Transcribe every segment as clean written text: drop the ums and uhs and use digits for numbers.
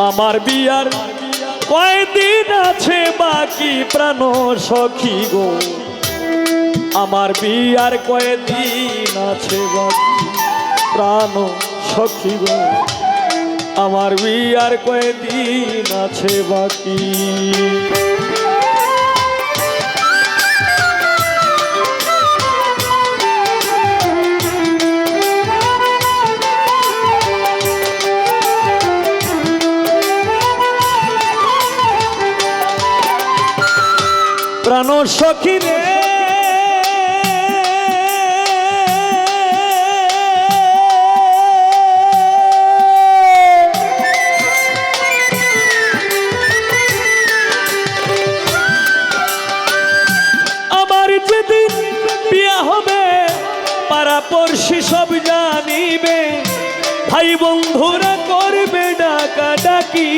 আমার বিয়ার কয়দিন আছে বাকি প্রাণ সখী গো, আমার বিয়ার কয়দিন আছে বাকি প্রাণ সখী গো, আমার বিয়ার কয়দিন আছে বাকি। প্রাণ সখী রে আমার যেদিন বিয়া হবে পাড়াপড়শি সব জানিবে, ভাই বন্ধুরা করবে ডাকাডাকি,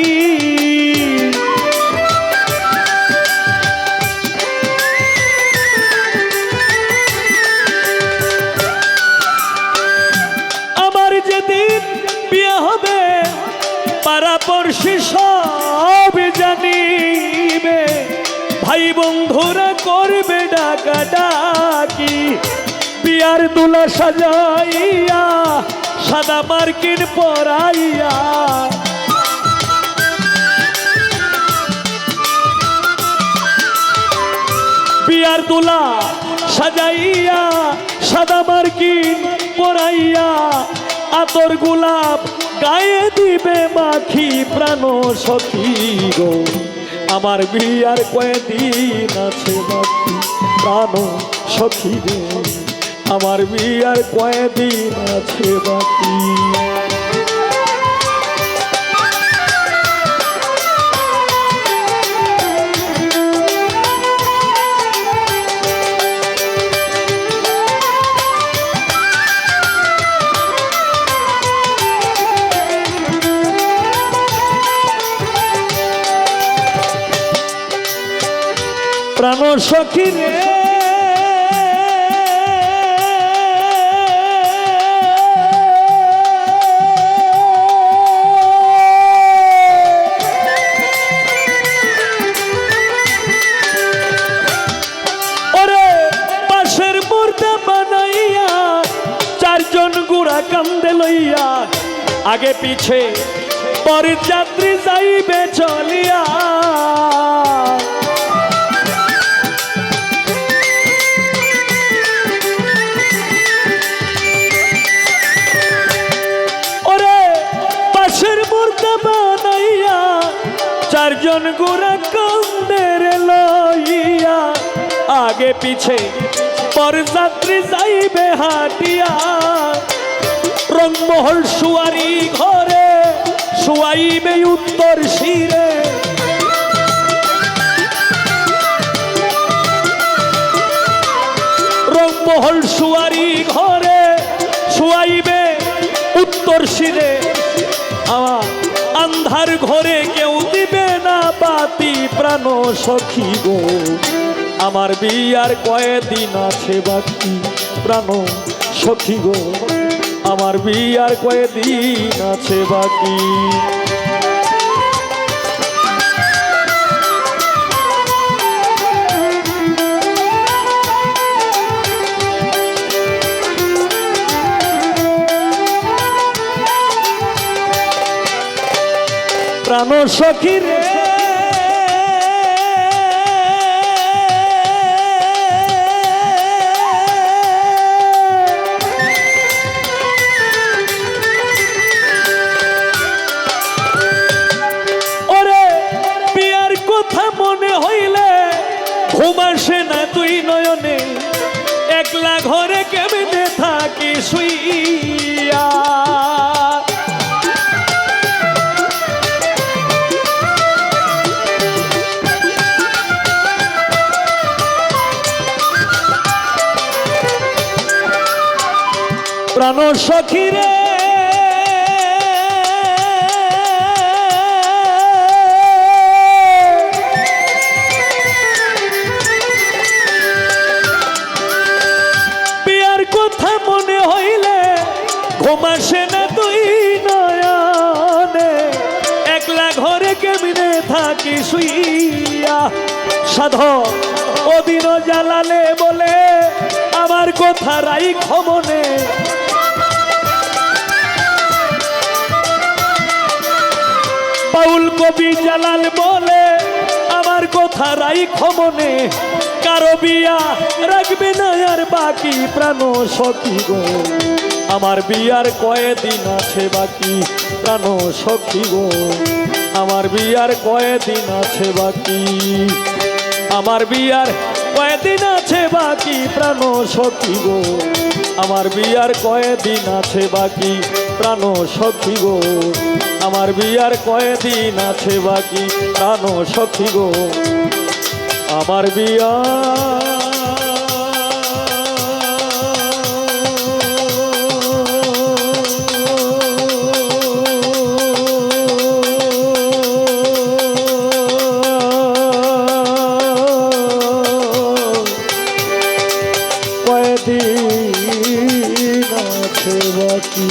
যেদিন বিয়ে হবে পাড়াপড়শি সব জানিবে, ভাই বন্ধুরা করবে ডাকাডাকি, বিয়ার দুলা সাজাইয়া সাদা মার্কিন পরাইয়া, বিয়ার দুলা সাজাইয়া সাদা মার্কিন পরাইয়া, আতর গোলাপ গায়ে দিবে মাখি প্রাণ সখী গো, আমার বিয়ার কয়দিন আছে বাকি প্রাণ সখী গো, আমার বিয়ার কয়দিন আছে বাকি। প্রাণ সখী রে ওরে বাঁশের মুর্দা বানাইয়া চারজন গুড়া কান্দে লইয়া, আগে পিছে বরযাত্রী যাইবে চলিয়া, চারজন গোরা কান্দের লইয়া, আগে পিছে বরযাত্রী যাইবে হাটিয়া, রংমহল সুয়ারি ঘরে শুয়াইবে উত্তর শিরে, রংমহল সুয়ারি ঘরে শুয়াইবে উত্তর শিরে, আমার আন্ধার ঘরে কেউ দিবে না বাতি প্রাণ সখী গো, আমার বিয়ার কয়দিন আছে বাকি প্রাণ সখী গো, আমার বিয়ার কয়দিন আছে বাকি। প্রাণ সখী রে ওরে বিয়ার কথা মনে হইলে ঘুম আসে না তুই নয়নে, একলা ঘরে কেমনে থাকি শুইয়া, প্রাণ সখী রে বিয়ার কথা মনে হইলে ঘুম আসে না তুই নয়নে, একলা ঘরে থাকি শুইয়া। সাধু ওদিন জালালে বলে আমার কথা রাইখ মনে, বাউল কবি জালাল বলে আমার কথা রাইখ মনে, কারো বিয়া রাখবে না আর বাকি প্রাণ সখী গো, আমার বিয়ার কয়েকদিন আছে বাকি প্রাণ সখী গো, আমার বিয়ার কয়েকদিন আছে বাকি, আমার বিয়ার কয়েকদিন আছে বাকি প্রাণ সখী গো, আমার বিয়ার কয়েকদিন আছে বাকি প্রাণ সখী গো, আমার বিয়ার কয়েকদিন আছে বাকি প্রাণ সখী গো, আমার বিয়া কয়েকদিন আছে বাকি।